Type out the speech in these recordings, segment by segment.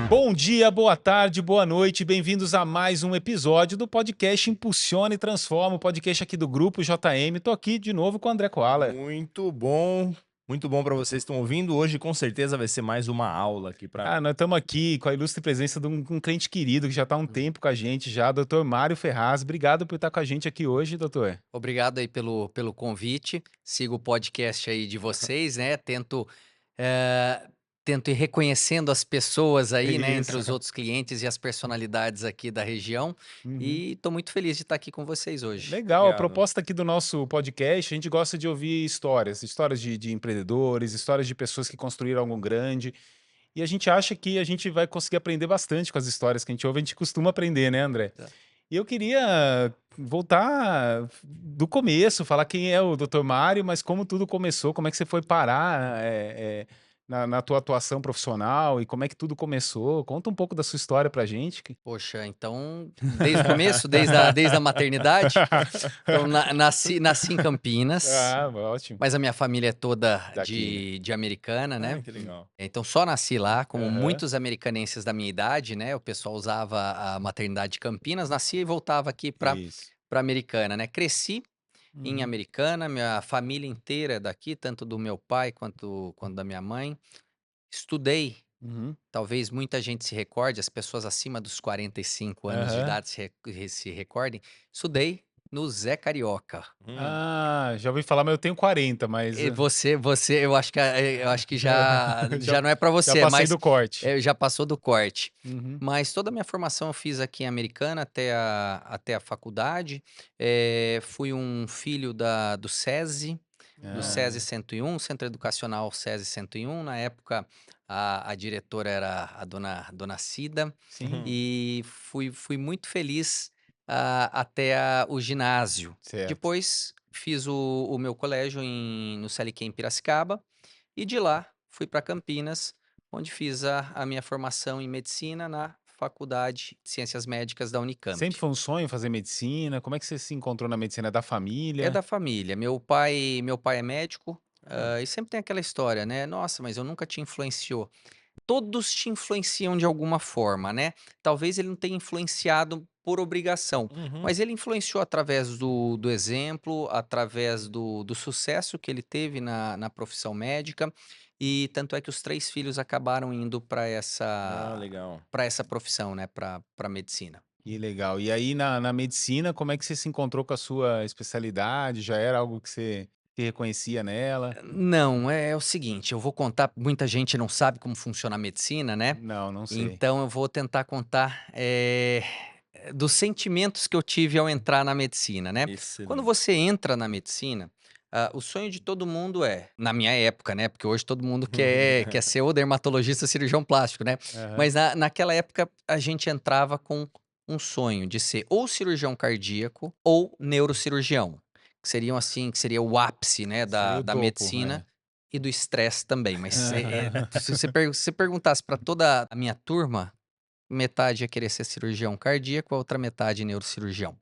Bom dia, boa tarde, boa noite, bem-vindos a mais um episódio do podcast Impulsiona e Transforma, o podcast aqui do Grupo JM. Tô aqui de novo com o André Koala. Muito bom para vocês que estão ouvindo. Hoje com certeza vai ser mais uma aula aqui para... Nós estamos aqui com a ilustre presença de um cliente querido que já está há um tempo com a gente já, Dr. Mário Ferraz. Obrigado por estar com a gente aqui hoje, doutor. Obrigado aí pelo convite. Sigo o podcast aí de vocês, né? Tento ir reconhecendo as pessoas aí, né? Entre os outros clientes e as personalidades aqui da região. E estou muito feliz de estar aqui com vocês hoje. Legal, a Obrigado. proposta aqui do nosso podcast, a gente gosta de ouvir histórias de empreendedores, histórias de pessoas que construíram algo grande. E a gente acha que a gente vai conseguir aprender bastante com as histórias que a gente ouve, a gente costuma aprender, né, André? Tá. E eu queria voltar do começo, falar quem é o Dr. Mário, mas como tudo começou, como é que você foi parar na tua atuação profissional e como é que tudo começou. Conta um pouco da sua história pra gente. Poxa, então, desde o começo, desde a maternidade. Então, nasci em Campinas, Ótimo. mas a minha família é toda Daqui, de Americana, né? que legal. Então, só nasci lá, como Aham. muitos americanenses da minha idade, né? O pessoal usava a maternidade de Campinas, nascia e voltava aqui para Isso. Americana, né? Cresci em Uhum. Americana, minha família inteira é daqui, tanto do meu pai quanto da minha mãe. Estudei, Uhum. talvez muita gente se recorde, as pessoas acima dos 45 anos de Aham. idade se recordem. Estudei no Zé Carioca. Já ouvi falar, mas eu tenho 40, mas E eu acho que já já, não é para já você, passei mas do corte. já passou do corte. Uhum. Mas toda a minha formação eu fiz aqui em Americana até a faculdade. Fui um filho do SESI, do SESI Ah, 101, Centro Educacional SESI 101. Na época, a diretora era a dona Cida. sim, E fui muito feliz até o ginásio. certo. Depois fiz o meu colégio no CLQ em Piracicaba. E de lá fui para Campinas, onde fiz a minha formação em medicina na Faculdade de Ciências Médicas da Unicamp. Sempre foi um sonho fazer medicina? Como é que você se encontrou na medicina? É da É família? da família. Meu pai é médico, e sempre tem aquela história, né? Nossa, mas eu nunca te influenciou. Todos te influenciam de alguma forma, né? Talvez ele não tenha influenciado por obrigação, mas ele influenciou através do exemplo, através do sucesso que ele teve na profissão médica, e tanto é que os 3 filhos acabaram indo para Legal. essa profissão, né? Para medicina. Que legal. E aí, na medicina, como é que você se encontrou com a sua especialidade? Já era algo que você se reconhecia nela? Não, é o seguinte, eu vou contar, muita gente não sabe como funciona a medicina, né? Não, não sei. Então eu vou tentar contar, dos sentimentos que eu tive ao entrar na medicina, né. Quando Excelente. você entra na medicina, o sonho de todo mundo na minha época, né, porque hoje todo mundo quer ser ou dermatologista ou cirurgião plástico, né. Aham. Mas naquela época a gente entrava com um sonho de ser ou cirurgião cardíaco ou neurocirurgião, que seria o ápice, né, Seria o da topo, medicina e do estresse também. Mas, Aham. se você perguntasse para toda a minha turma, metade ia querer ser cirurgião cardíaco, a outra metade neurocirurgião.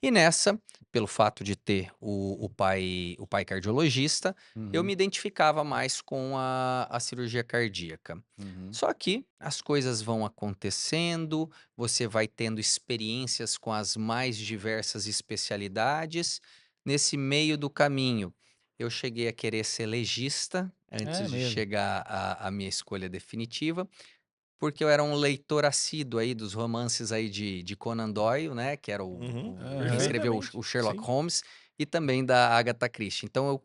E nessa, pelo fato de ter o pai cardiologista, eu me Uhum, identificava mais com a cirurgia cardíaca. uhum. Só que as coisas vão acontecendo, você vai tendo experiências com as mais diversas especialidades. Nesse meio do caminho, eu cheguei a querer ser legista É antes de mesmo. chegar à minha escolha definitiva, porque eu era um leitor assíduo aí dos romances aí de Conan Doyle, né, que era quem Aham. escreveu Perfeitamente. o Sherlock Sim. Holmes, e também da Agatha Christie. Então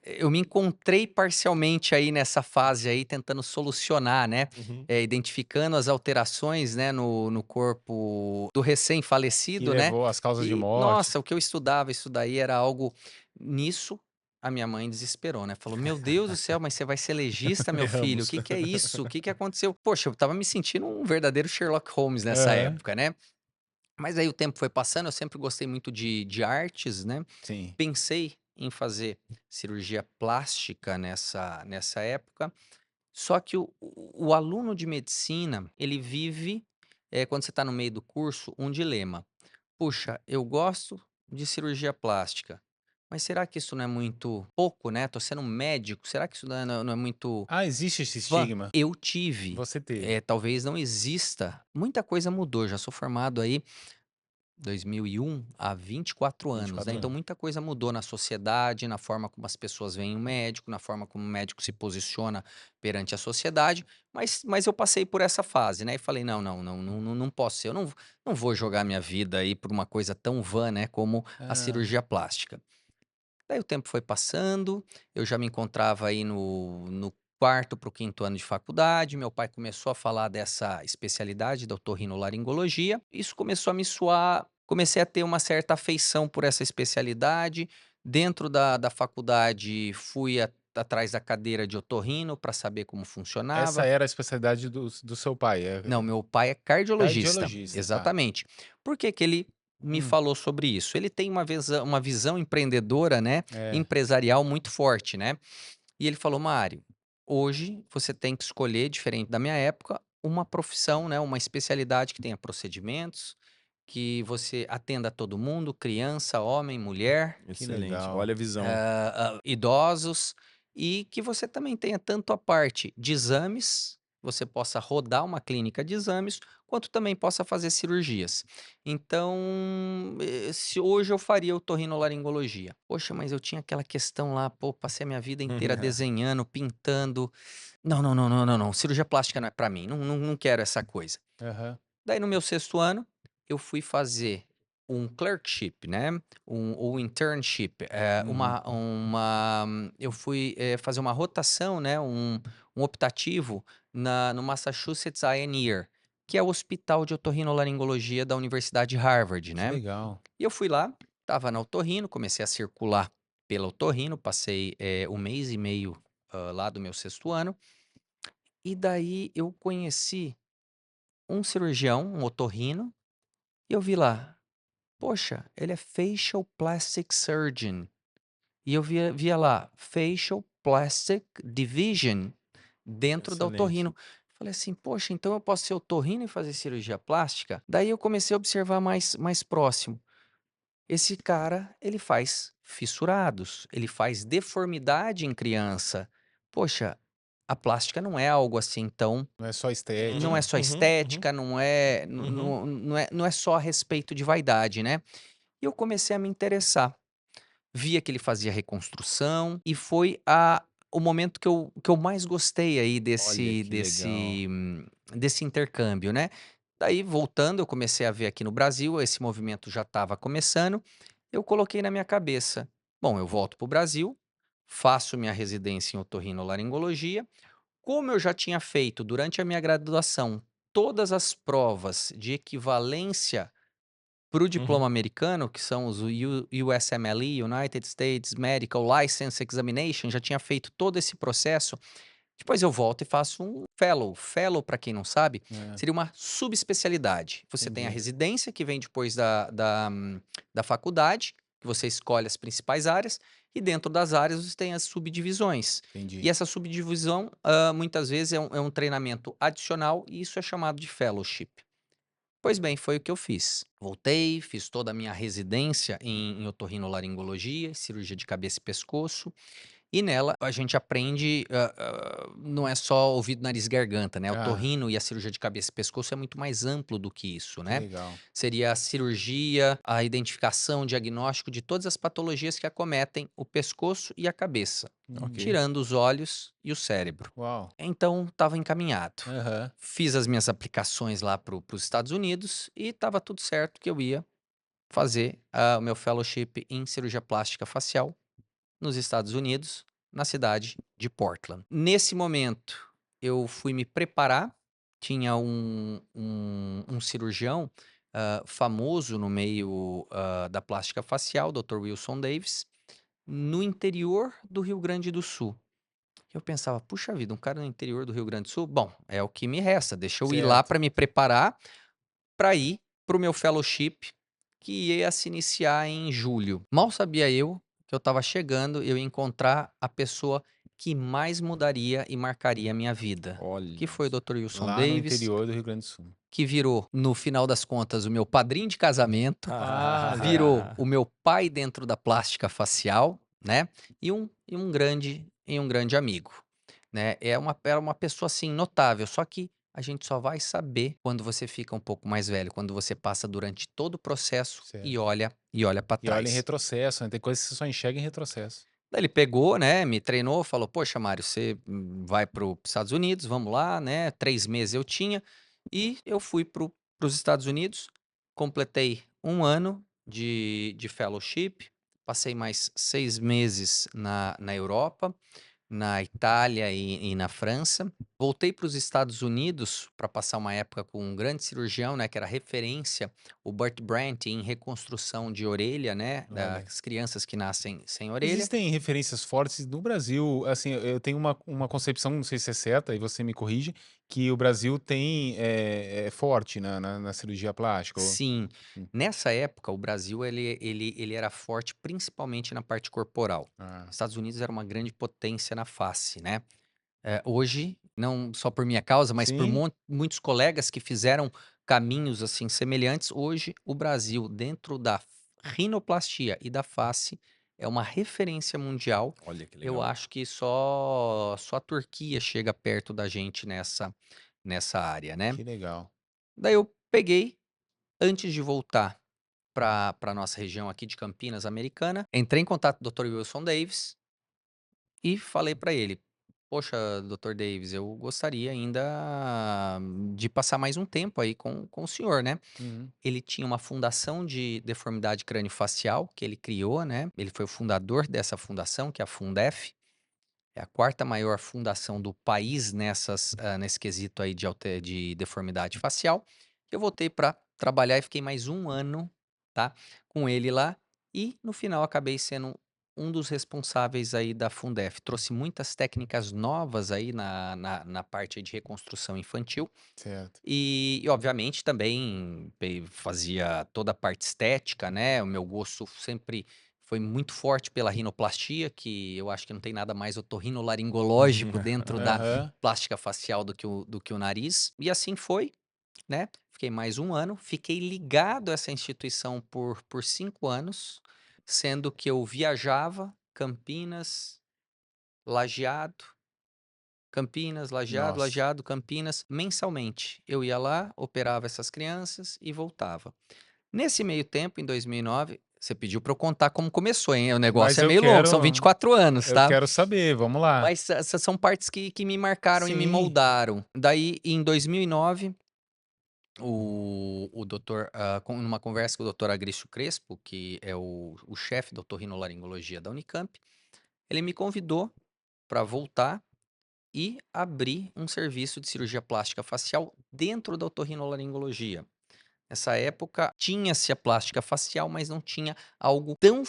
eu me encontrei parcialmente aí nessa fase aí, tentando solucionar, né, identificando as alterações, né, no corpo do Que recém-falecido, né, levou às causas de e morte. nossa, o que eu estudava, isso daí era algo nisso. A minha mãe desesperou, né, falou: "Meu Deus do céu, mas você vai ser legista, meu filho? O Erramos. que que é isso? O que que aconteceu?". Poxa, eu estava me sentindo um verdadeiro Sherlock Holmes nessa Aham. época, né. Mas aí o tempo foi passando, eu sempre gostei muito de artes, né. Sim. Pensei em fazer cirurgia plástica nessa época, só que o aluno de medicina, ele vive, quando você está no meio do curso, um dilema. "Puxa, eu gosto de cirurgia plástica, mas será que isso não é muito pouco, né? Tô sendo um médico, será que isso não é muito Ah, existe esse van? estigma? Eu tive, Você teve. talvez não exista. Muita coisa mudou, já sou formado aí 2001 há 24 anos, né? 24 Então anos. muita coisa mudou na sociedade, na forma como as pessoas veem o médico, na forma como o médico se posiciona perante a sociedade, mas eu passei por essa fase, né? E falei, não posso ser, eu não vou jogar minha vida aí por uma coisa tão vã, né, como a Ah, cirurgia plástica. Daí o tempo foi passando, eu já me encontrava aí no quarto para o quinto ano de faculdade, meu pai começou a falar dessa especialidade da otorrinolaringologia, isso começou a me soar, comecei a ter uma certa afeição por essa especialidade, dentro da faculdade fui atrás da cadeira de otorrino para saber como essa funcionava. era a especialidade do seu pai, Não, meu pai é cardiologista, cardiologista, tá. exatamente. Por que que ele me Hum, falou sobre isso? Ele tem uma visão empreendedora, né, é. empresarial muito forte, né. E ele falou: "Mário, hoje você tem que escolher, diferente da minha época, uma profissão, né, uma especialidade que tenha procedimentos, que você atenda a todo mundo, criança, homem, mulher, Que Excelente. legal. Olha a visão. idosos, e que você também tenha tanto a parte de exames, você possa rodar uma clínica de exames, quanto também possa fazer cirurgias. Então, se hoje eu faria otorrinolaringologia. Poxa, mas eu tinha aquela questão lá, pô, passei a minha vida inteira desenhando, pintando. Não, não, não, não, não, não. Cirurgia plástica não é pra mim. Não, não, não quero essa coisa. Aham. Daí no meu sexto ano, eu fui fazer um clerkship, né, ou internship, Uhum. eu fui, fazer uma rotação, né, um optativo no Massachusetts Eye and Ear, que é o hospital de otorrinolaringologia da Universidade de Harvard, Que né. legal. E eu fui lá, estava na otorrino, comecei a circular pela otorrino, passei, 1 mês e meio, lá do meu sexto ano, e daí eu conheci um cirurgião, um otorrino, e eu vi lá, poxa, ele é facial plastic surgeon. E eu via lá, facial plastic division dentro da Excelente. otorrino. Falei assim, poxa, então eu posso ser otorrino e fazer cirurgia plástica? Daí eu comecei a observar mais próximo. Esse cara, ele faz fissurados, ele faz deformidade em criança. Poxa, a plástica não é algo assim tão, Não é só não é Uhum, estética. só uhum, uhum, estética, não é, uhum, não é só a respeito de vaidade, né? E eu comecei a me interessar. Via que ele fazia reconstrução e foi o momento que eu mais gostei aí Olha que legal. desse intercâmbio, né. Daí voltando, eu comecei a ver aqui no Brasil, esse movimento já estava começando, eu coloquei na minha cabeça: "Bom, eu volto para o Brasil, faço minha residência em otorrinolaringologia", como eu já tinha feito durante a minha graduação todas as provas de equivalência para o Uhum. diploma americano, que são os USMLE, United States Medical License Examination, já tinha feito todo esse processo. Depois eu volto e faço um fellow. Fellow, para quem não sabe, É, seria uma subespecialidade. Você tem a entendi, residência, que vem depois da faculdade, que você escolhe as principais áreas, e dentro das áreas você tem as subdivisões. E entendi. essa subdivisão, muitas vezes, é um treinamento adicional, e isso é chamado de fellowship. Pois bem, foi o que eu fiz. Voltei, fiz toda a minha residência em otorrinolaringologia, cirurgia de cabeça e pescoço, e nela a gente aprende, não é só ouvido, nariz e garganta, né, o Ah, otorrino e a cirurgia de cabeça e pescoço é muito mais amplo do que isso, que né. legal. Seria a cirurgia, a identificação, o diagnóstico de todas as patologias que acometem o pescoço e a cabeça, Ok. tirando os olhos e o cérebro. Uau. Então estava encaminhado. Aham. Fiz as minhas aplicações lá para os Estados Unidos e estava tudo certo que eu ia fazer, o meu fellowship em cirurgia plástica facial nos Estados Unidos, na cidade de Portland. Nesse momento, eu fui me preparar, tinha um cirurgião, famoso no meio, da plástica facial, Dr. Wilson Davis, no interior do Rio Grande do Sul. Eu pensava: "Puxa vida, um cara no interior do Rio Grande do Sul? Bom, é o que me resta, deixa eu ir lá Certo. para me preparar, para ir para o meu fellowship, que ia se iniciar em julho". Mal sabia eu que eu estava chegando, eu ia encontrar a pessoa que mais mudaria e marcaria a minha vida, Olha, que foi o Dr. Wilson Lá no Davis, interior do Rio Grande do Sul. que virou, no final das contas, o meu padrinho de casamento, virou Olha. o meu pai dentro da plástica facial, né? E um grande amigo, né? Era uma pessoa assim notável, só que a gente só vai saber quando você fica um pouco mais velho, quando você passa durante todo o processo Certo. e olha para E olha em trás. retrocesso, né, tem coisas que você só enxerga em retrocesso. Daí ele pegou, né, me treinou, falou: "Poxa, Mário, você vai para os Estados Unidos, vamos lá, né?" 3 meses eu tinha e eu fui para os Estados Unidos, completei um ano de fellowship, passei mais 6 meses na Europa, na Itália e na França. Voltei para os Estados Unidos para passar uma época com um grande cirurgião, né, que era referência, o Burt Brandt, em reconstrução de orelha, né, Olha. das crianças que nascem sem orelha. Existem referências fortes no Brasil, assim, eu tenho uma concepção, não sei se é certa, e você me corrige, que o Brasil tem é forte na cirurgia plástica. Sim, Hum. nessa época o Brasil ele era forte principalmente na parte corporal. Ah, Estados Unidos era uma grande potência na face, né? Hoje, não só por minha causa, mas por sim, muitos colegas que fizeram caminhos assim semelhantes, hoje o Brasil, dentro da rinoplastia e da face, é uma referência mundial. olha que Eu legal. acho que só a Turquia chega perto da gente nessa área, né? que legal. Daí eu peguei, antes de voltar para nossa região aqui de Campinas, Americana, entrei em contato com o Dr. Wilson Davis e falei para ele: "Poxa, Dr. Davis, eu gostaria ainda de passar mais um tempo aí com o senhor, né?" Uhum. Ele tinha uma fundação de deformidade crâniofacial que ele criou, né? Ele foi o fundador dessa fundação, que é a Fundef. É a quarta maior fundação do país nesse quesito aí de deformidade facial. Eu voltei para trabalhar e fiquei mais um ano, tá, com ele lá. E no final acabei sendo um dos responsáveis aí da Fundef. Trouxe muitas técnicas novas aí na parte aí de reconstrução infantil. Certo. E obviamente também fazia toda a parte estética, né, o meu gosto sempre foi muito forte pela rinoplastia, que eu acho que não tem nada mais otorrinolaringológico dentro da Aham. plástica facial do que o nariz. E assim foi, né, fiquei mais um ano, fiquei ligado a essa instituição por 5 anos, sendo que eu viajava Campinas, Lajeado, Campinas, Lajeado, Nossa. Lajeado, Campinas, mensalmente. Eu ia lá, operava essas crianças e voltava. Nesse meio tempo, em 2009, você pediu para eu contar como começou, hein? O Mas negócio é meio longo, são 24 anos, eu tá? quero saber, vamos lá. Mas essas são partes que me marcaram e me Sim. moldaram. Daí, em 2009, o doutor, numa conversa com o doutor Agrício Crespo, que é o chefe da otorrinolaringologia da Unicamp, ele me convidou para voltar e abrir um serviço de cirurgia plástica facial dentro da otorrinolaringologia. Nessa época, tinha-se a plástica facial, mas não tinha algo tão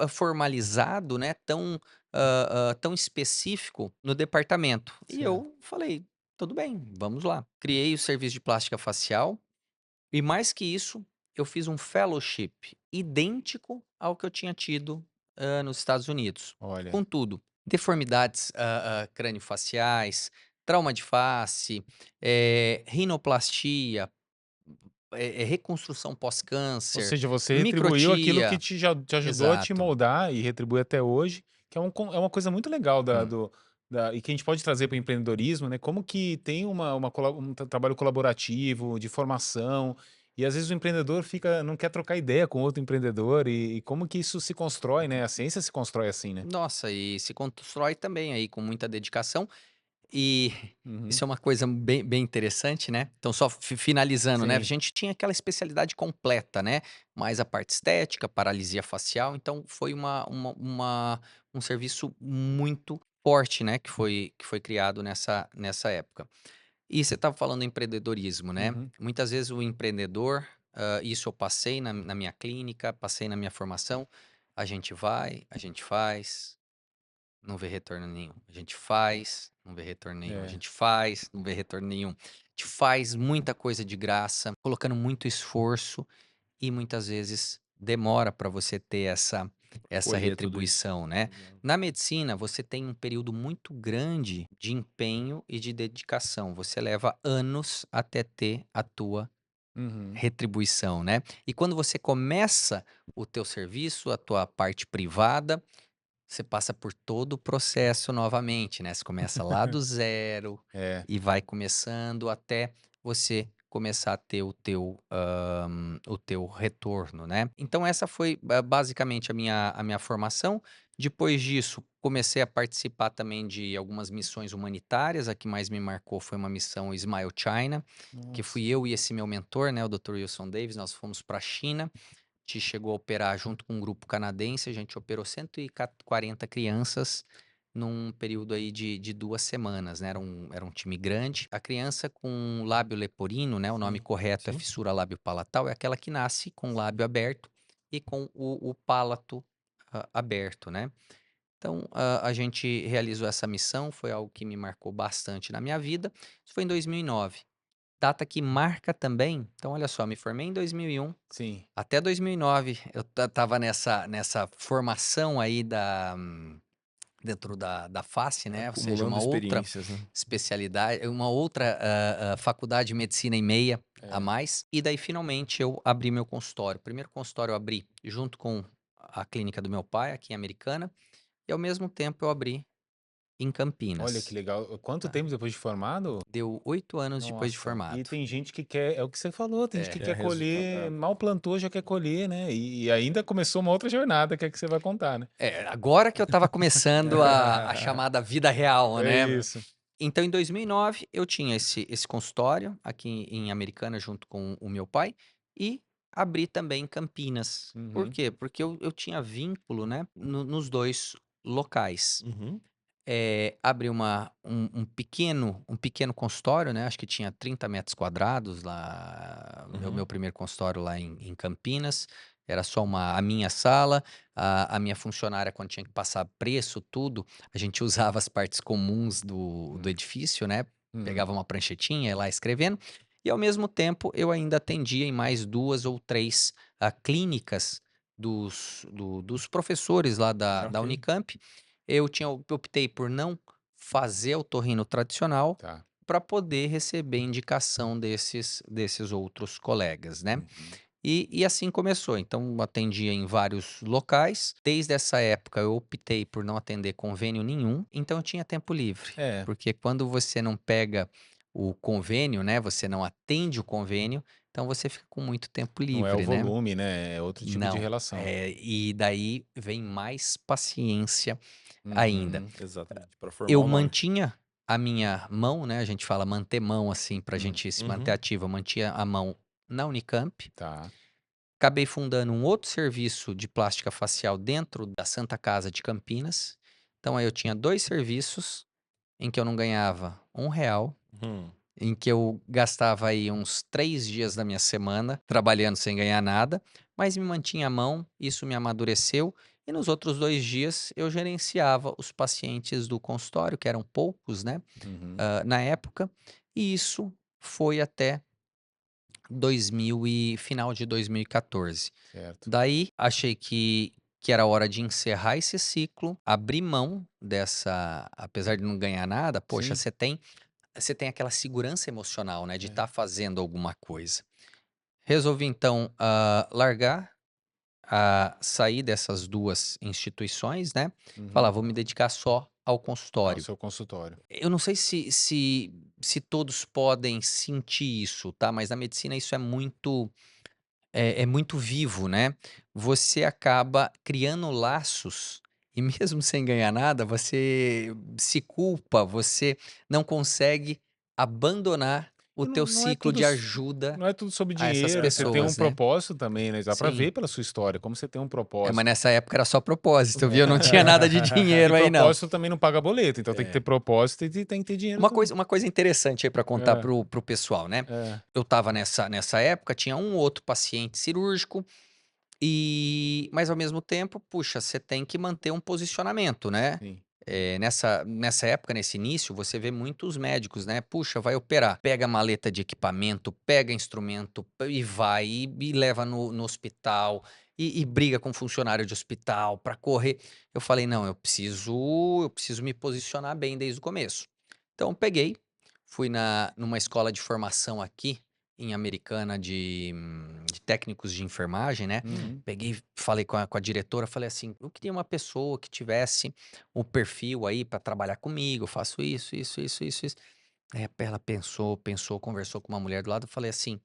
formalizado, né? Tão específico no departamento. E Certo. eu falei, tudo bem, vamos lá. Criei o serviço de plástica facial e mais que isso, eu fiz um fellowship idêntico ao que eu tinha tido nos Estados Unidos. Olha. Contudo, deformidades craniofaciais, trauma de face, rinoplastia, reconstrução Ou pós-câncer, seja, você retribuiu aquilo que microtia. te ajudou a te Exato. moldar e retribui até hoje, que é uma coisa muito legal Hum. e que a gente pode trazer para o empreendedorismo, né? Como que tem um trabalho colaborativo, de formação, e às vezes o empreendedor não quer trocar ideia com outro empreendedor, e como que isso se constrói, né? A ciência se constrói assim, né? Nossa, e se constrói também aí com muita dedicação. E Uhum. isso é uma coisa bem interessante, né. Então só finalizando, né, a Sim. gente tinha aquela especialidade completa, né, mais a parte estética, paralisia facial, então foi um serviço muito forte, né, que foi criado nessa época. E você estava falando do empreendedorismo, né, Uhum. muitas vezes o empreendedor, isso eu passei na minha clínica, passei na minha formação, a gente vai, a gente faz, não vê retorno nenhum. A gente faz, não vê retorno nenhum. A É. gente faz, não vê retorno nenhum. A gente faz muita coisa de graça, colocando muito esforço e muitas vezes demora para você ter essa Colher tudo isso. retribuição, né? Legal. Na medicina, você tem um período muito grande de empenho e de dedicação. Você leva anos até ter a tua Uhum. retribuição, né? E quando você começa o teu serviço, a tua parte privada, você passa por todo o processo novamente, né? Você começa lá do zero É. e vai começando até você começar a ter o teu retorno, né? Então essa foi basicamente a minha formação. Depois disso, comecei a participar também de algumas missões humanitárias. A que mais me marcou foi uma missão Smile China, que Nossa. fui eu e esse meu mentor, né, o Dr. Wilson Davis. Nós fomos para a China. A gente chegou a operar junto com um grupo canadense. A gente operou 140 crianças num período aí de 2 semanas, né? Era um time grande. A criança com lábio leporino, né? O nome Sim, correto é sim. fissura lábio-palatal, é aquela que nasce com o lábio aberto e com o palato aberto, né? Então, a gente realizou essa missão, foi algo que me marcou bastante na minha vida. Isso foi em 2009. Data que marca também. Então, olha só, me formei em 2001. Sim. Até 2009, eu tava nessa formação aí dentro da face, né? Ou seja, Acumulando uma outra experiências, né? especialidade, uma outra faculdade de medicina e meia a É. mais. E daí, finalmente, eu abri meu consultório. O primeiro consultório eu abri junto com a clínica do meu pai, aqui em Americana. E, ao mesmo tempo, eu abri em Olha que Campinas. legal. Quanto Tá? tempo depois de formado? Deu 8 anos depois de Nossa. E formado. tem gente que quer, é o que você falou, tem gente que É. Que é quer colher, resultado. mal plantou, já quer colher, né? E ainda começou uma outra jornada, que é que você vai contar, né? Agora que eu estava começando a chamada vida real, É né? isso. Então, em 2009, eu tinha esse consultório aqui em Americana, junto com o meu pai, e abri também em Campinas. Por Uhum. quê? Porque eu tinha vínculo, né, nos dois locais. Uhum. Abri um pequeno consultório, né? Acho que tinha 30 metros quadrados lá, meu Uhum. primeiro consultório lá em Campinas. Era só a minha sala, a minha funcionária, quando tinha que passar preço, tudo, a gente usava as partes comuns do edifício, né? Uhum. Pegava uma pranchetinha, ia lá escrevendo. E, ao mesmo tempo, eu ainda atendia em mais 2 ou 3 clínicas dos professores lá da Ok. Unicamp. Eu optei por não fazer otorrino tradicional Tá. para poder receber indicação desses outros colegas, né? Uhum. E assim começou. Então, atendia em vários locais. Desde essa época, eu optei por não atender convênio nenhum. Então, eu tinha tempo livre. É, Porque quando você não pega o convênio, né? Você não atende o convênio, então você fica com muito tempo não é o livre, né? volume, né? É outro tipo de Não. relação. E daí vem mais paciência ainda. Uhum. Exatamente. Para formar Eu o nome. mantinha a minha mão, né, a gente fala manter mão, assim, pra Hum. gente se manter Uhum. ativo, eu mantinha a mão na Unicamp. Tá. Acabei fundando um outro serviço de plástica facial dentro da Santa Casa de Campinas. Então aí eu tinha 2 serviços em que eu não ganhava R$ 1, Uhum. em que eu gastava aí uns 3 dias da minha semana trabalhando sem ganhar nada, mas me mantinha a mão, isso me amadureceu. E nos outros 2 dias eu gerenciava os pacientes do consultório, que eram poucos, né, Uhum. na época, e isso foi até final de 2014. Certo. Daí achei que era hora de encerrar esse ciclo, abrir mão dessa, apesar de não ganhar nada, poxa, Sim. você tem aquela segurança emocional, né, de É. estar fazendo alguma coisa. Resolvi então largar, sair dessas 2 instituições, né, falar: Uhum. "Vou me dedicar só ao Ao consultório". seu consultório. Eu não sei se todos podem sentir isso, tá, mas na medicina isso é muito vivo, né. Você acaba criando laços e, mesmo sem ganhar nada, você se culpa, você não consegue abandonar o E teu não é ciclo tudo de ajuda não é tudo sobre a essas dinheiro, você tem um pessoas, né. propósito também, né, dá pra Sim. ver pela sua história como você tem um Mas propósito. nessa época era só propósito, viu, não tinha nada de E dinheiro aí não. propósito também não paga boleto, então tem que ter É. propósito e tem que ter dinheiro Uma também. coisa uma coisa interessante aí para contar É, pro pessoal, né. é, Eu estava nessa época, tinha um ou outro paciente cirúrgico. Mas, ao mesmo tempo, puxa, você tem que manter um posicionamento, né? sim. Nessa época, nesse início, você vê muitos médicos, né? Puxa, vai operar. Pega maleta de equipamento, pega instrumento e vai, e leva no hospital. e briga com funcionário de hospital para correr. Eu falei, não, eu preciso me posicionar bem desde o começo. Então peguei, fui numa escola de formação aqui em Americana de técnicos de enfermagem, né? Uhum. Peguei, falei com a diretora, falei assim, eu queria uma pessoa que tivesse o perfil aí para trabalhar comigo, eu faço isso, isso, isso, isso, isso. Aí ela pensou, conversou com uma mulher do lado, eu falei assim,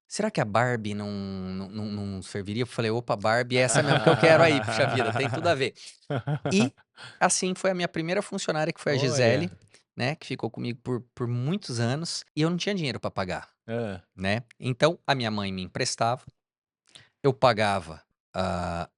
será que a Barbie não serviria? Eu falei, opa, Barbie, é essa mesmo que eu quero aí, puxa vida, tem tudo a ver. E assim foi a minha primeira funcionária, que foi a Gisele, Olha. né, que ficou comigo por muitos anos, e eu não tinha dinheiro para pagar, Hã. né? Então a minha mãe me emprestava, eu pagava a,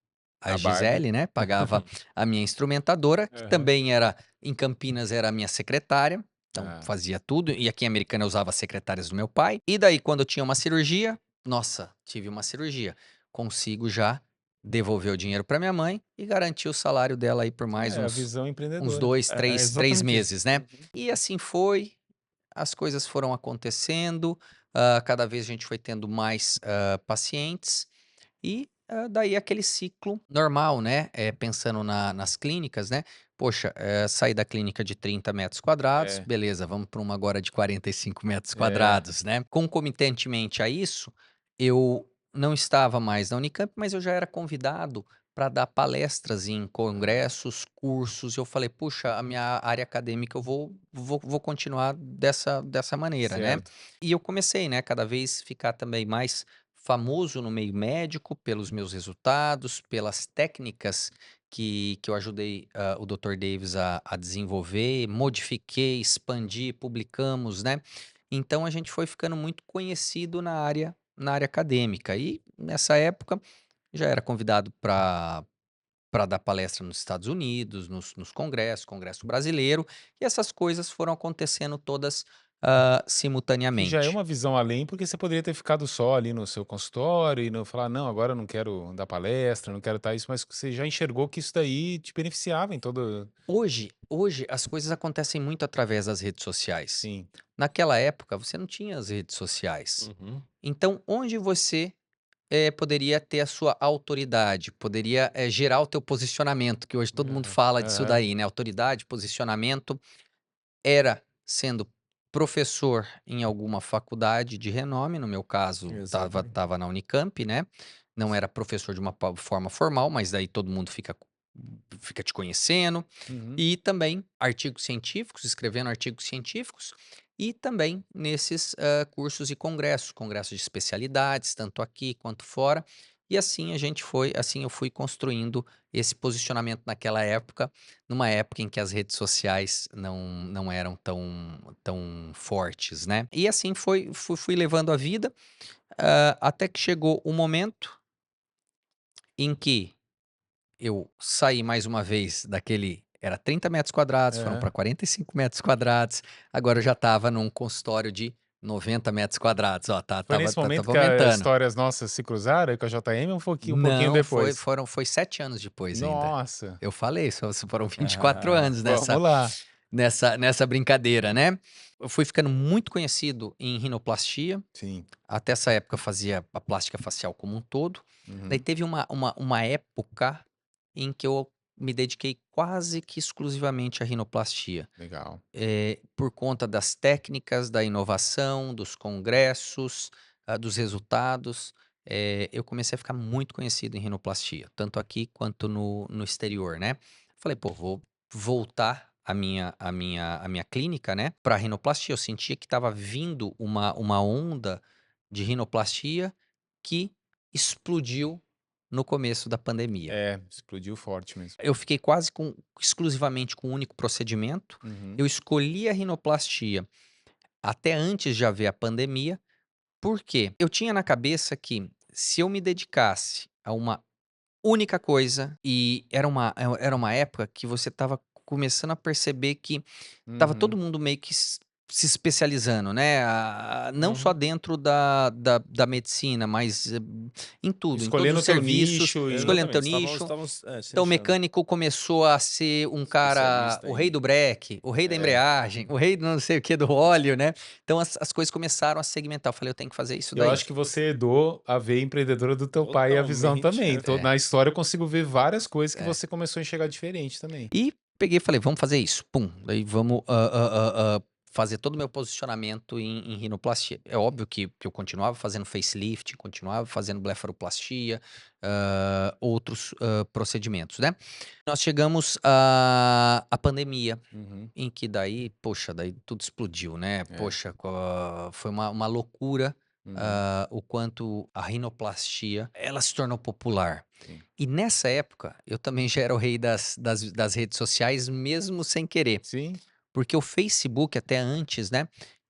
a A Barbie. Gisele, né? Pagava a minha instrumentadora, que Aham. também era, em Campinas, era a minha secretária. Então Ah, fazia tudo. E aqui em Americana eu usava as secretárias do meu pai. E daí, quando eu tinha uma cirurgia, nossa, tive uma cirurgia. Consigo já devolver o dinheiro para minha mãe e garantir o salário dela aí por mais é a uns, visão uns empreendedora. dois, É três exatamente isso. meses, né? Uhum. E assim foi. As coisas foram acontecendo. Cada vez a gente foi tendo mais pacientes. E daí aquele ciclo normal, né? Pensando nas clínicas, né? Poxa, sair da clínica de 30 metros quadrados, É, beleza, vamos para uma agora de 45 metros é. quadrados, né? Concomitantemente a isso, eu não estava mais na Unicamp, mas eu já era convidado para dar palestras em Ah, congressos, cursos. E eu falei, puxa, a minha área acadêmica eu vou continuar dessa maneira, né? certo. E eu comecei, né, cada vez ficar também mais famoso no meio médico pelos meus resultados, pelas técnicas que eu ajudei o Dr. Davis a desenvolver, modifiquei, expandi, publicamos, né? Então a gente foi ficando muito conhecido na área acadêmica. E nessa época já era convidado para dar palestra nos Estados Unidos, nos congressos, Congresso Brasileiro, e essas coisas foram acontecendo todas Que já é simultaneamente. uma visão além, porque você poderia ter ficado só ali no seu consultório e não falar: "Não, agora eu não quero dar palestra, não quero estar isso", mas você já enxergou que isso daí te beneficiava em todo. Hoje as coisas acontecem muito através das redes sociais. Sim. Naquela época você não tinha as redes sociais. Uhum. Então onde você, poderia ter a sua autoridade, poderia, gerar o teu posicionamento, que hoje todo mundo Aham, fala disso aham. daí, né, autoridade, posicionamento, era sendo professor em alguma faculdade de renome, no meu caso estava Exatamente. estava na Unicamp, né, não era professor de uma forma formal, mas daí todo mundo fica te conhecendo. Uhum. E também artigos científicos, escrevendo artigos científicos, e também nesses cursos e congressos, congressos de especialidades, tanto aqui quanto fora. E assim eu fui construindo esse posicionamento naquela época, numa época em que as redes sociais não eram tão fortes, né? E assim fui levando a vida, até que chegou o momento em que eu saí mais uma vez daquele, era 30 metros quadrados, foram para Aham. 45 metros quadrados, agora eu já estava num consultório de 90 metros quadrados, ó, Foi tava nesse momento tava que as aumentando. histórias nossas se cruzaram aí com a JM ou um pouquinho Não, depois? foi 7 anos depois ainda. Nossa! Eu falei, foram 24 anos Vamos lá. nessa brincadeira, né. Eu fui ficando muito conhecido em rinoplastia, Sim. até essa época eu fazia a plástica facial como um todo. Daí Uhum. teve uma época em que eu me dediquei quase que exclusivamente à rinoplastia, Legal. por conta das técnicas, da inovação, dos congressos, dos resultados. Eu comecei a ficar muito conhecido em rinoplastia, tanto aqui quanto no exterior, né. Falei: "Pô, vou voltar a minha clínica, né, pra rinoplastia". Eu sentia que estava vindo uma onda de rinoplastia que explodiu no começo da pandemia. É, explodiu forte mesmo. Eu fiquei quase exclusivamente com um único procedimento. Uhum. Eu escolhi a rinoplastia até antes de haver a pandemia, porque eu tinha na cabeça que se eu me dedicasse a uma única coisa, e era uma época que você estava começando a perceber que estava todo Uhum. mundo meio que se especializando, né? Não só Uhum. dentro da medicina, mas em tudo, em todos Escolhendo os o teu serviços, nicho e escolhendo teu Exatamente, nicho. estávamos se Então, o nichando. mecânico começou a ser um cara, Especialista o rei do em... breque, o rei da É, embreagem, o rei do não sei o que, do óleo, né? Então, as coisas começaram a segmentar. Eu falei, eu tenho que fazer isso eu daí. acho que você herdou a veia empreendedora do teu pai e a visão totalmente. também. Na história eu consigo ver várias coisas que É. você começou a enxergar diferente também. E peguei e falei, vamos fazer isso. Pum. Daí vamos fazer todo o meu posicionamento em rinoplastia. É óbvio que eu continuava fazendo facelift, continuava fazendo blefaroplastia, outros procedimentos, né? Nós chegamos à pandemia, Uhum. em que daí, poxa, daí tudo explodiu, né? É. Poxa, foi uma loucura Uhum. o quanto a rinoplastia ela se tornou popular. Sim. E nessa época, eu também já era o rei das redes sociais, mesmo sem querer. Sim. Porque o Facebook, até antes, né,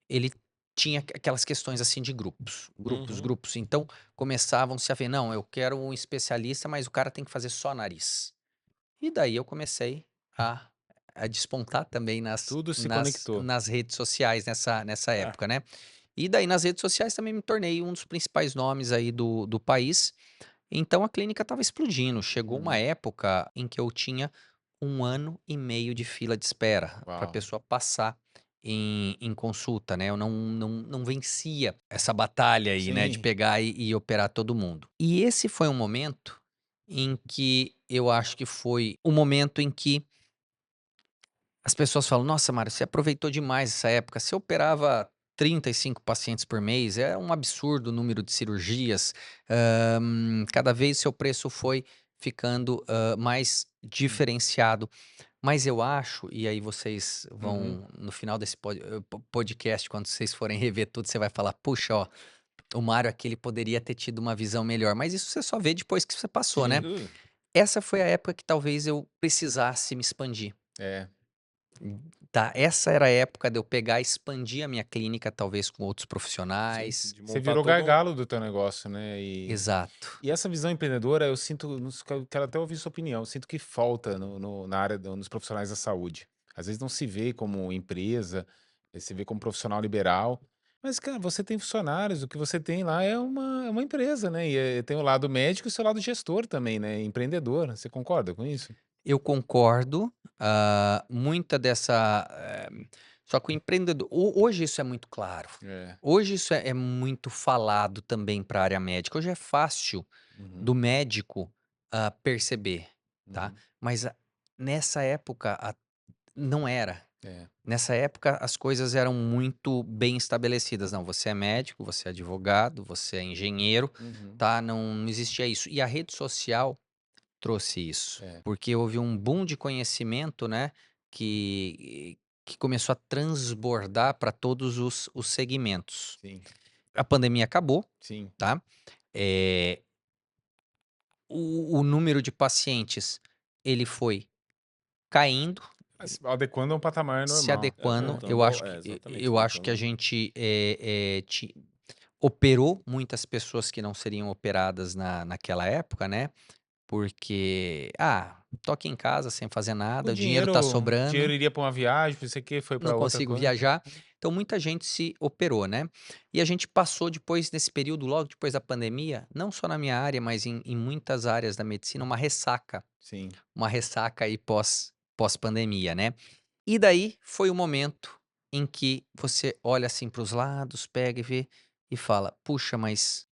ele tinha aquelas questões assim de grupos, grupos, Uhum. grupos. Então, começavam-se a ver, não, eu quero um especialista, mas o cara tem que fazer só nariz. E daí eu comecei a, a despontar também Tudo se conectou. nas redes sociais nessa É. época, né? E daí nas redes sociais também me tornei um dos principais nomes aí do país. Então a clínica estava explodindo. Chegou uma Uhum. época em que eu tinha 1 ano e meio de fila de espera para a Uau. pessoa passar em consulta, né? Eu não vencia essa batalha aí, né? De Sim. pegar e operar todo mundo. E esse foi um momento em que eu acho que foi o momento em que as pessoas falam: "Nossa, Mário, você aproveitou demais essa época. Você operava 35 pacientes por mês, é um absurdo o número de cirurgias. Cada vez seu preço foi ficando, mais diferenciado". Mas eu acho, e aí vocês Uhum. vão no final desse podcast, quando vocês forem rever tudo, você vai falar: "Puxa, ó, o Mário aqui, ele poderia ter tido uma visão melhor", mas isso você só vê depois que você passou, Sem né. dúvida. Essa foi a época que talvez eu precisasse me expandir. É. Tá, essa era a época de eu pegar e expandir a minha clínica, talvez com outros Sim, profissionais. de Você montar virou todo um... gargalo do teu negócio, né? Exato. E essa visão empreendedora, eu sinto, quero até ouvir sua opinião, eu sinto que falta na área nos profissionais da saúde. Às vezes não se vê como empresa, se vê como profissional liberal, mas, cara, você tem funcionários, o que você tem lá é uma empresa, né? Tem o lado médico e o seu lado gestor também, né? Empreendedor. Você concorda com isso? Eu concordo, muita dessa, só que o empreendedor hoje isso é muito claro. É. Hoje isso é muito falado também para a área médica. Hoje é fácil Uhum, do médico, perceber, tá. uhum. Mas nessa época não era. É. Nessa época, as coisas eram muito bem estabelecidas. Não, você é médico, você é advogado, você é engenheiro, Uhum. tá? Não existia isso. E a rede social trouxe isso, É. porque houve um boom de conhecimento, né? Que começou a transbordar para todos os segmentos. Sim, A pandemia acabou, sim. tá? Eh, o número de pacientes ele foi caindo. Mas adequando a um patamar Se normal. É, adequando, voltando ao... É, exatamente, eu acho que a voltando... gente, operou muitas pessoas que não seriam operadas naquela época, né, porque, tô aqui em casa sem fazer nada, o dinheiro tá O dinheiro sobrando, iria para uma viagem, não sei o quê, foi não para outra consigo coisa. viajar, então muita gente se operou, né. E a gente passou depois, nesse período, logo depois da pandemia, não só na minha área, mas em muitas áreas da medicina, Sim. uma ressaca aí pós-pandemia, né. E daí foi o momento em que você olha assim para os lados, pega e vê e fala: "Puxa, mas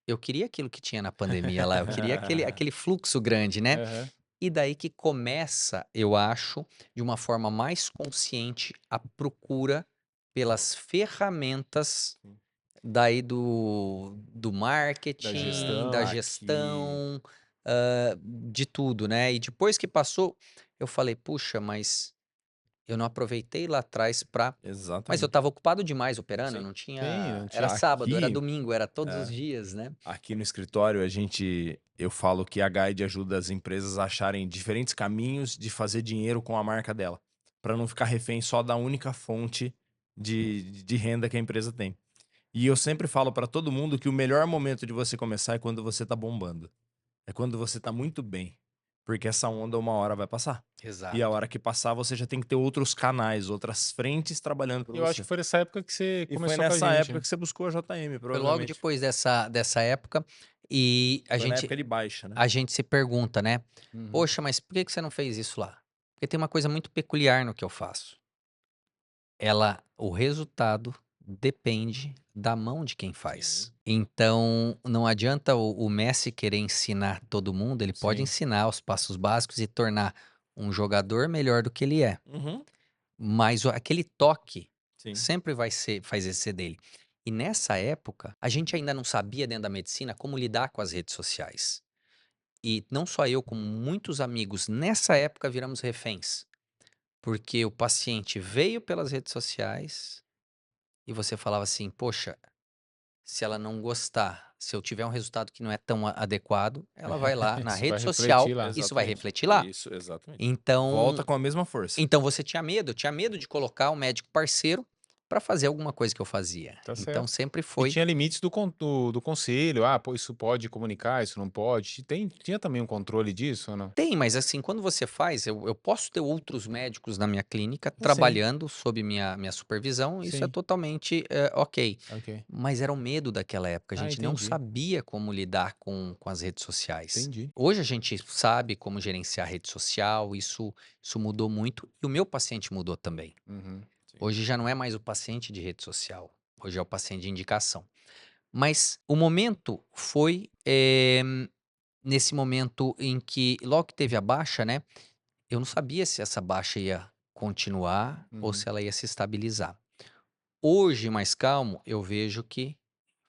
eu queria aquilo que tinha na pandemia lá, eu queria aquele fluxo grande, né". Aham. E daí que começa, eu acho, de uma forma mais consciente, a procura pelas ferramentas Sim. daí do Da marketing, da gestão. Aqui... gestão, de tudo, né. E depois que passou, eu falei: "Puxa, mas eu não aproveitei lá atrás mas eu Exatamente. estava ocupado demais operando, eu Sim. não Sim, tinha não era tinha. sábado, era Aqui, domingo, era todos os é, dias, né. aqui no escritório, eu falo que a Guide ajuda as empresas a acharem diferentes caminhos de fazer dinheiro com a marca dela, para não ficar refém só da única fonte de renda que a empresa tem. E eu sempre falo para todo mundo que o melhor momento de você começar é quando você tá bombando. É quando você tá muito bem. Porque essa onda uma hora vai passar. E a Exato. hora que passar, você já tem que ter outros canais, outras frentes trabalhando por Eu acho você. que foi nessa época que você E foi começou com a nessa gente, época né? que você buscou a JM, Foi logo provavelmente. depois dessa época e Foi na época de baixa, né? a gente se pergunta, né? Uhum. Poxa, mas por que você não fez isso lá? Porque tem uma coisa muito peculiar no que eu faço. O resultado depende da mão de quem faz. Sim. Então, não adianta o Messi querer ensinar todo mundo, ele pode Sim. ensinar os passos básicos e tornar um jogador melhor do que ele é. Uhum. Mas aquele toque Sim. sempre vai ser dele. E nessa época, a gente ainda não sabia dentro da medicina como lidar com as redes sociais. E não só eu, como muitos amigos nessa época viramos reféns. Porque o paciente veio pelas redes sociais e você falava assim: poxa, se ela não gostar, se eu tiver um resultado que não é tão adequado, ela vai lá na Isso vai rede social, refletir lá. isso vai Exatamente. refletir lá. Isso, exatamente. Então, Volta com a mesma força. então você tinha medo, eu tinha medo de colocar um médico parceiro para fazer alguma coisa que eu fazia. Tá Então certo. sempre E foi. tinha limites do conselho. Ah, pô, isso pode comunicar, isso não pode. Tinha também um controle disso ou não? Tem, mas assim, quando você faz, eu posso ter outros médicos na minha clínica Eu sei. trabalhando sob minha supervisão, isso é Sim. totalmente ok. Ok. Mas era o medo daquela época, a Ah, gente não entendi. sabia como lidar com as redes sociais. Entendi. Hoje a gente sabe como gerenciar a rede social, isso mudou muito e o meu paciente mudou também. Uhum. Hoje já não é mais o paciente de rede social, hoje é o paciente de indicação. Mas o momento foi nesse momento em que, logo que teve a baixa, né? Eu não sabia se essa baixa ia continuar ou Uhum. se ela ia se estabilizar. Hoje, mais calmo, eu vejo que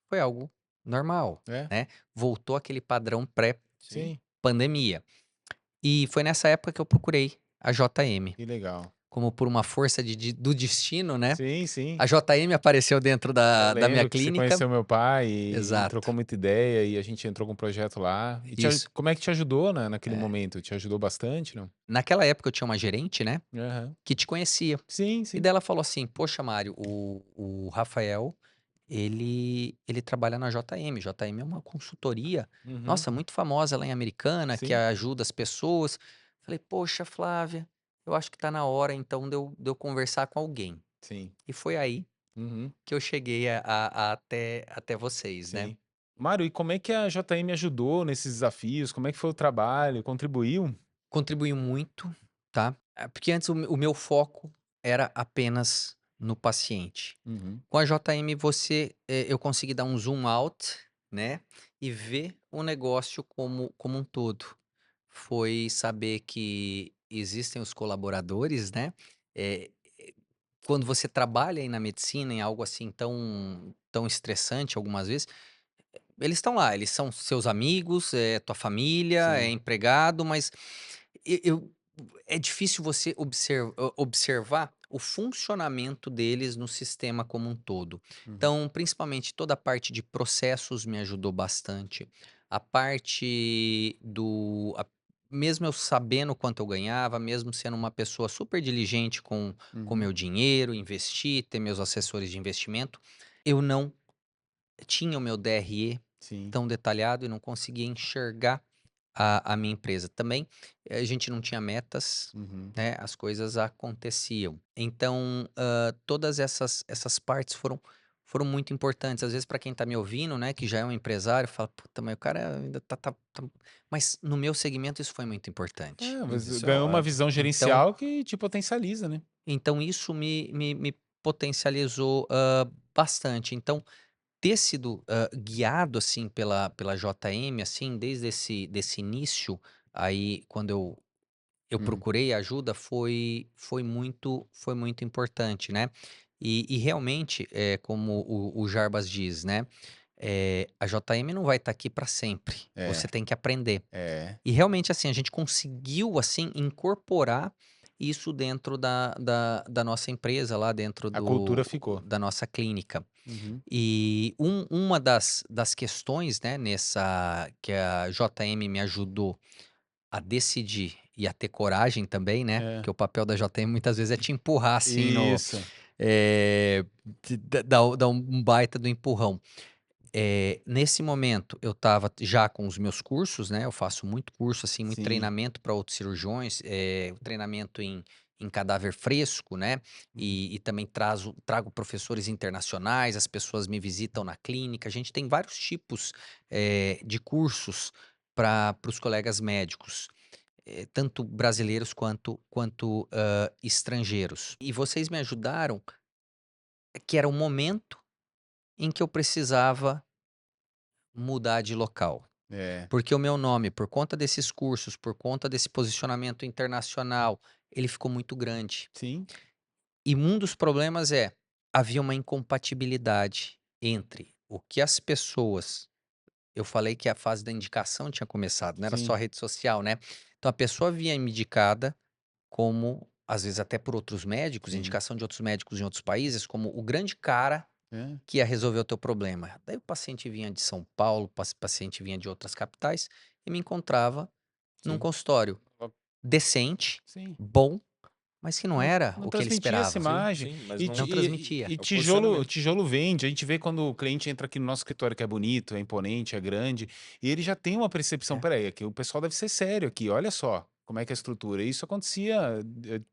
foi algo normal, É? né? Voltou aquele padrão Sim. pré-pandemia. E foi nessa época que eu procurei a JM. Que legal. Como por uma força do destino, né? Sim, sim. A JM apareceu dentro Eu da minha lembro que você clínica. conheceu meu pai e Exato. trocou muita ideia e a gente entrou com um projeto lá. E Isso. como é que te ajudou, né, naquele É. momento? Te ajudou bastante, não? Naquela época eu tinha uma gerente, né? Aham. Que te conhecia. Sim, E sim. daí ela falou assim: poxa, Mário, o Rafael, ele trabalha na JM. JM é uma consultoria, Uhum. nossa, muito famosa lá em Americana, que Sim, ajuda as pessoas. Falei, poxa, Flávia, eu acho que tá na hora então de eu conversar com alguém. sim. E foi aí Uhum. que eu cheguei até vocês, né? Sim. Mário, e como é que a JM ajudou nesses desafios? Como é que foi o trabalho? Contribuiu? Contribuiu muito, tá? Porque antes o meu foco era apenas no paciente. Uhum. Com a JM eu consegui dar um zoom out, né, e ver o negócio como um todo. Foi saber que existem os colaboradores, né, eh, quando você trabalha aí na medicina em algo assim tão estressante algumas vezes, eles estão lá, eles são seus amigos, é tua família, é Sim. empregado, mas eu é difícil você observar o funcionamento deles no sistema como um todo. Uhum. Então, principalmente toda a parte de processos me ajudou bastante. A parte mesmo eu sabendo quanto eu ganhava, mesmo sendo uma pessoa super diligente com Uhum. meu dinheiro, investir, ter meus assessores de investimento, eu não tinha o meu DRE Sim. tão detalhado e não conseguia enxergar a minha empresa. Também, a gente não tinha metas, Uhum. né, as coisas aconteciam. Então, todas essas partes foram muito importantes. Às vezes para quem está me ouvindo, né, que já é um empresário, fala: "Puta, mas o cara ainda tá". Mas no meu segmento isso foi muito importante. É, você Isso é ganhou uma ótimo. visão Então gerencial que te potencializa, né? então isso me potencializou, bastante. Então ter sido, guiado, assim, pela JM, assim, desde desse início, aí quando eu Uhum. procurei ajuda foi muito importante, né. E realmente, como o Jarbas diz, né, a JM não vai estar aqui para sempre, você É, tem que aprender. é. E realmente, assim, a gente conseguiu, assim, incorporar isso dentro da nossa empresa, lá dentro A cultura ficou. da nossa clínica. Uhum. E uma das questões, né, que a JM me ajudou a decidir e a ter coragem também, né, É. porque o papel da JM muitas vezes é te empurrar assim no Isso. eh, dar um baita do empurrão. Nesse momento, eu estava já com os meus cursos, né? Eu faço muito curso, assim, muito Sim. treinamento para outros cirurgiões, treinamento em cadáver fresco, né? E também trago professores internacionais, as pessoas me visitam na clínica. A gente tem vários tipos de cursos para os colegas médicos, tanto brasileiros quanto estrangeiros. E vocês me ajudaram, que era o momento em que eu precisava mudar de local. É. Porque o meu nome, por conta desses cursos, por conta desse posicionamento internacional, ele ficou muito grande. Sim. E um dos problemas havia uma incompatibilidade entre o que as pessoas, eu falei que a fase da indicação tinha começado, não era só Sim. rede social, né? Então a pessoa via me indicada como, às vezes até por outros médicos, Sim. indicação de outros médicos em outros países, como o grande cara É. que ia resolver o teu problema. Daí o paciente vinha de São Paulo, o paciente vinha de outras capitais e me encontrava num Sim. consultório Ó, decente, sim. bom, mas que não Não, era não o que ele transmitia essa esperava. Sim, imagem. sim, mas E, não Não transmitia. e é o tijolo, posicionamento. tijolo vende. A gente vê quando o cliente entra aqui no nosso escritório, que é bonito, é imponente, é grande, e ele já tem uma percepção. É. Peraí, aqui o pessoal deve ser sério aqui. Olha só como é que é a estrutura. Isso acontecia,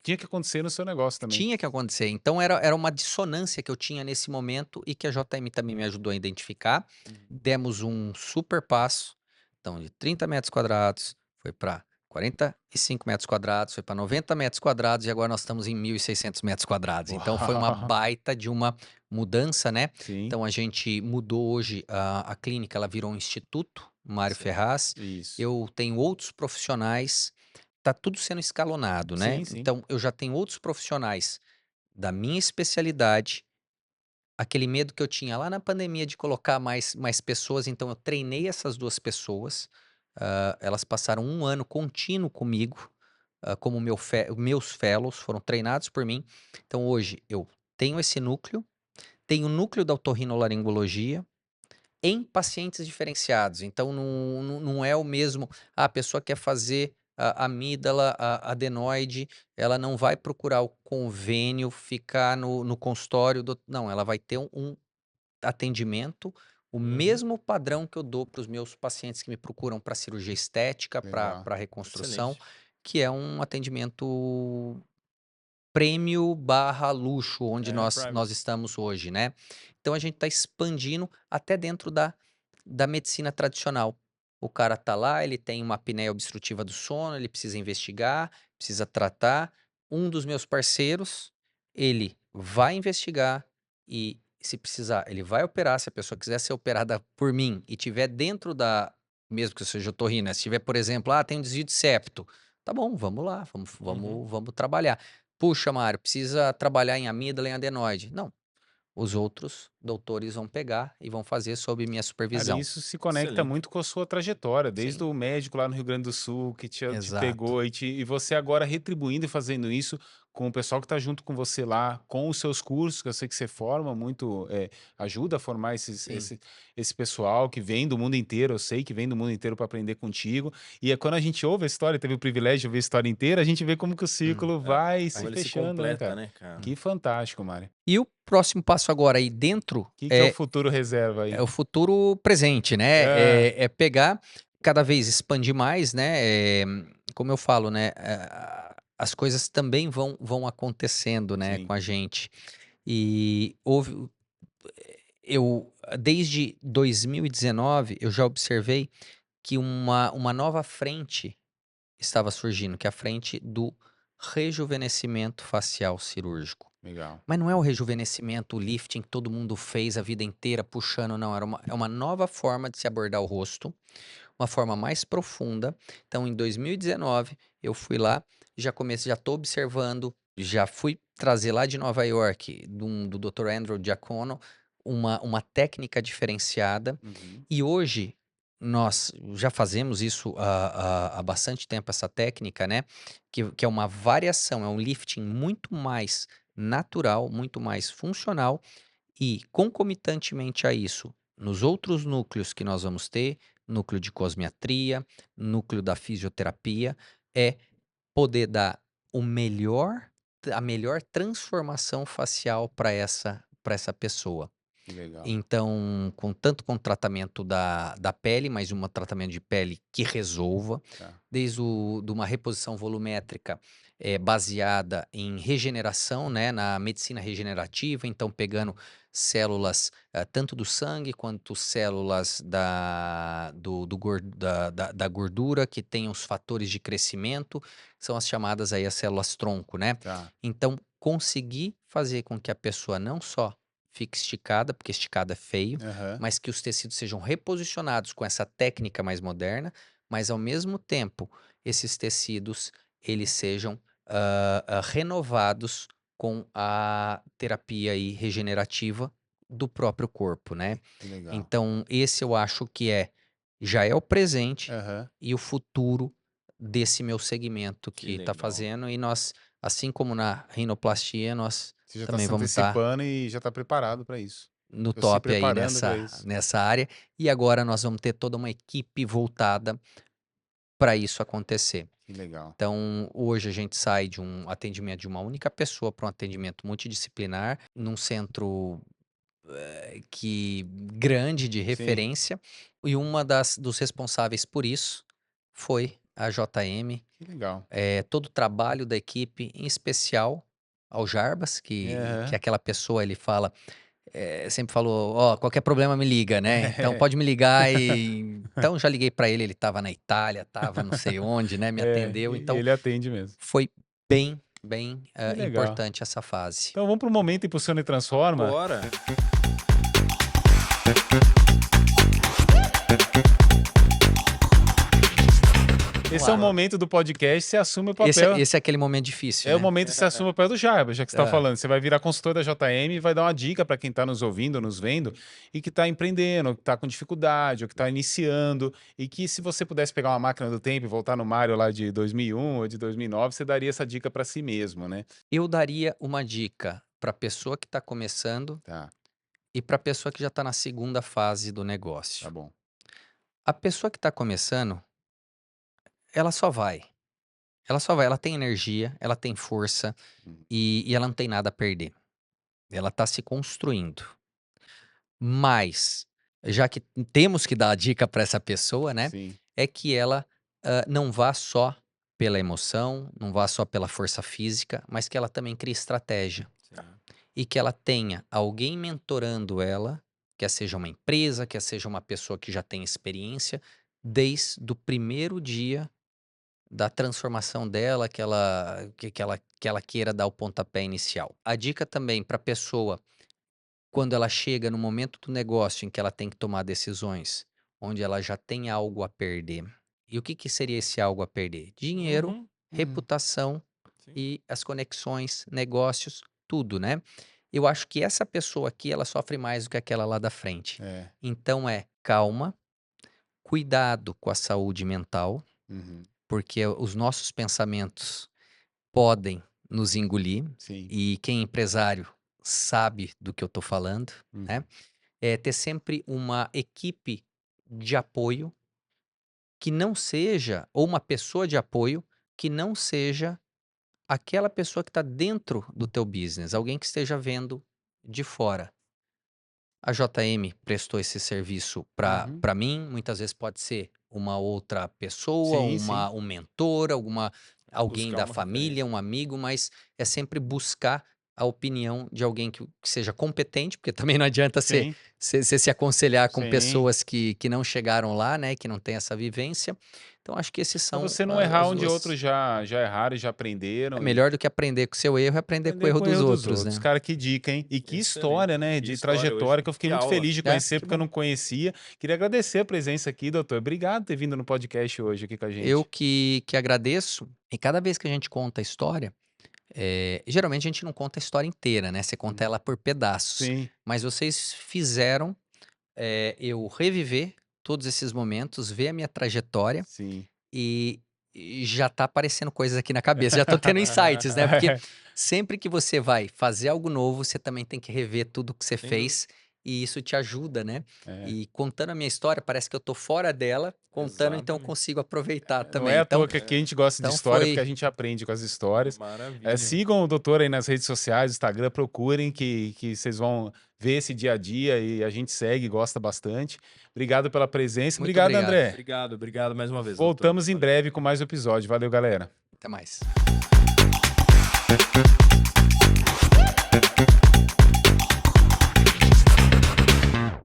tinha que acontecer no seu negócio também. Tinha que acontecer. Então era uma dissonância que eu tinha nesse momento e que a JM também me ajudou a identificar. Uhum. Demos um super passo. Então, de 30 metros quadrados, foi para 45 metros quadrados, foi para 90 metros quadrados e agora nós estamos em 1.600 metros quadrados. Então, foi uma Uau! baita de uma mudança, né? Sim, Então, a gente mudou hoje a clínica, ela virou um instituto, Mário Sim. Ferraz. isso. Eu tenho outros profissionais, tá tudo sendo escalonado, né? Sim, sim. Então, eu já tenho outros profissionais da minha especialidade, aquele medo que eu tinha lá na pandemia de colocar mais pessoas, então eu treinei essas 2 pessoas, elas passaram 1 ano contínuo comigo, como meus fellows, foram treinados por mim. Então hoje eu tenho o núcleo da otorrinolaringologia em pacientes diferenciados, então não é o mesmo, a pessoa quer fazer a amígdala, a adenoide, ela não vai procurar o convênio, ficar no consultório não, ela vai ter um atendimento, o Uhum. mesmo padrão que eu dou para os meus pacientes que me procuram para cirurgia estética, para Legal. reconstrução, Excelente. que é um atendimento prêmio/luxo, onde É, nós private. estamos hoje, né. Então a gente está expandindo até dentro da medicina tradicional. O cara tá lá, ele tem uma apneia obstrutiva do sono, ele precisa investigar, precisa tratar. Um dos meus parceiros, ele vai investigar e, se precisar, ele vai operar. Se a pessoa quiser ser operada por mim e tiver dentro da, mesmo que eu seja otorrino, né, se tiver, por exemplo, tem um desvio de septo, tá bom, vamos lá, vamos Uhum. vamos vamos trabalhar. Puxa, Mário, precisa trabalhar em amígdala e em adenoide. Não, os outros doutores vão pegar e vão fazer sob minha Cara, supervisão. isso se conecta Excelente. muito com a sua trajetória, desde Sim, o médico lá no Rio Grande do Sul que te exato. pegou e você agora retribuindo e fazendo isso com o pessoal que está junto com você lá, com os seus cursos, que eu sei que você forma muito, ajuda a formar Sim. esse pessoal que vem do mundo inteiro, eu sei que vem do mundo inteiro para aprender contigo. E é quando a gente ouve a história, teve o privilégio de ouvir a história inteira, a gente vê como que o Hum, círculo É. vai se Como ele se fechando, né, completa, cara? né, cara? hum. Que fantástico, Mário. E o próximo passo agora aí dentro Que é o futuro reserva é aí? o futuro presente, né, Ah, é pegar, cada vez expandir mais, né, como eu falo, né, as coisas também vão acontecendo, né, sim. com a gente. E eu desde 2019, eu já observei que uma nova frente estava surgindo, que é a frente do rejuvenescimento facial cirúrgico. Legal. Mas não é o rejuvenescimento, o lifting que todo mundo fez a vida inteira puxando, não. É uma nova forma de se abordar o rosto, uma forma mais profunda. Então, em 2019, eu fui lá, já comecei, já estou observando, já fui trazer lá de Nova York, do Dr. Andrew Giacono, uma técnica diferenciada. Uhum. E hoje, nós já fazemos isso há bastante tempo, essa técnica, né? Que é uma variação, é um lifting muito mais natural, muito mais funcional e, concomitantemente a isso, nos outros núcleos que nós vamos ter, núcleo de cosmiatria, núcleo da fisioterapia, é poder dar o melhor, a melhor transformação facial para essa pessoa. Que legal. Então, tanto com o tratamento da pele, mas um tratamento de pele que resolva, Tá. desde de uma reposição volumétrica baseada em regeneração, né, na medicina regenerativa, então pegando células tanto do sangue quanto células da gordura que tem os fatores de crescimento, são as chamadas aí as células tronco, né? Tá. Então, conseguir fazer com que a pessoa não só fique esticada, porque esticada é feio, Aham. mas que os tecidos sejam reposicionados com essa técnica mais moderna, mas ao mesmo tempo esses tecidos eles sejam renovados com a terapia aí regenerativa do próprio corpo, né? Que legal. Então esse eu acho que já é o presente Aham. e o futuro desse meu segmento Que que tá legal. fazendo e nós, assim como na rinoplastia, nós Você já tá também se vamos estar antecipando e já tá preparado para isso. no Tô se top aí preparando para isso. nessa área. E agora nós vamos ter toda uma equipe voltada para isso acontecer. Que legal. Então, hoje a gente sai de um atendimento de uma única pessoa para um atendimento multidisciplinar, num centro grande de Sim. referência, e uma dos responsáveis por isso foi a JM. Que legal. Todo o trabalho da equipe, em especial ao Jarbas, que é Aham. aquela pessoa, ele fala, sempre falou, ó, qualquer problema me liga, né? Então pode me ligar e... Então já liguei para ele, ele estava na Itália, estava não sei onde, né? Me atendeu, E então ele atende mesmo. foi bem Que legal. importante essa fase. Então vamos para o momento Impulsiona e Transforma. Bora. Esse é o momento do podcast, você assume o Esse papel. é aquele momento difícil, É o né? momento que você assume o papel do Jarbas, já que você está É. falando. Você vai virar consultor da JM e vai dar uma dica para quem está nos ouvindo, nos vendo, e que está empreendendo, ou que está com dificuldade, ou que está iniciando, e que se você pudesse pegar uma máquina do tempo e voltar no Mário lá de 2001 ou de 2009, você daria essa dica para si mesmo, né? Eu daria uma dica para a pessoa que está começando Tá, e para a pessoa que já está na segunda fase do tá negócio. bom. A pessoa que está começando, ela só vai. Ela só vai, ela tem energia, ela tem força Hum. e ela não tem nada a perder. Ela está se construindo. Mas, já que temos que dar a dica para essa pessoa, né? Sim, É que ela não vá só pela emoção, não vá só pela força física, mas que ela também crie estratégia. E que ela tenha alguém mentorando ela, quer seja uma empresa, quer seja uma pessoa que já tem experiência, desde o primeiro dia da transformação dela, que ela queira dar o pontapé inicial. A dica também para a pessoa, quando ela chega no momento do negócio em que ela tem que tomar decisões, onde ela já tem algo a perder. E o que seria esse algo a perder? Dinheiro, Uhum. reputação Sim. e as conexões, negócios, tudo, né? Eu acho que essa pessoa aqui, ela sofre mais do que aquela lá da frente. é. Então calma, cuidado com a saúde mental, Uhum. porque os nossos pensamentos podem nos engolir, Sim. e quem é empresário sabe do que eu tô falando, né? Uhum. Ter sempre uma equipe de apoio que não seja, ou uma pessoa de apoio que não seja aquela pessoa que está dentro do teu business, alguém que esteja vendo de fora. A JM prestou esse serviço para Uhum. mim, muitas vezes pode ser uma outra pessoa, Sim, sim. um mentor, alguém Buscar da uma família, referência. um amigo, mas é sempre buscar a opinião de alguém que seja competente, porque também não adianta Sim, você se aconselhar com sim. pessoas que não chegaram lá, né, que não têm essa vivência. Então acho que esses Pra são você não errar as onde duas. outros já erraram e já É aprenderam e melhor do que aprender com o seu erro, é aprender com o aprender erro com o dos erro dos outros, outros. né? Cara, que dica, hein? E que Excelente. história, né? Que De história trajetória hoje. que eu fiquei Que muito aula. feliz de É, conhecer, que porque eu bom. não conhecia. Queria agradecer a presença aqui, doutor. Obrigado por ter vindo no podcast hoje aqui com a eu gente. que agradeço. E cada vez que a gente conta a história, geralmente a gente não conta a história inteira, né? Você conta ela por pedaços. Sim, Mas vocês fizeram eu reviver todos esses momentos, ver a minha trajetória sim. e já tá aparecendo coisas aqui na cabeça, já tô tendo insights, né? Porque sempre que você vai fazer algo novo, você também tem que rever tudo que você Sem dúvida. fez e isso te ajuda, né? É. E contando a minha história, parece que eu tô fora dela, contando, então eu Exatamente. consigo aproveitar Não também. é à Então, toa que aqui a gente gosta de então história, porque a foi gente aprende com as histórias. Maravilha. Sigam o doutor aí nas redes sociais, Instagram, procurem que vocês vão ver esse dia a dia e a gente segue, gosta bastante. Obrigado pela presença. muito Obrigado, obrigado. André. Obrigado mais uma vez, doutor. Voltamos em breve com mais um episódio. Valeu, galera. Até mais.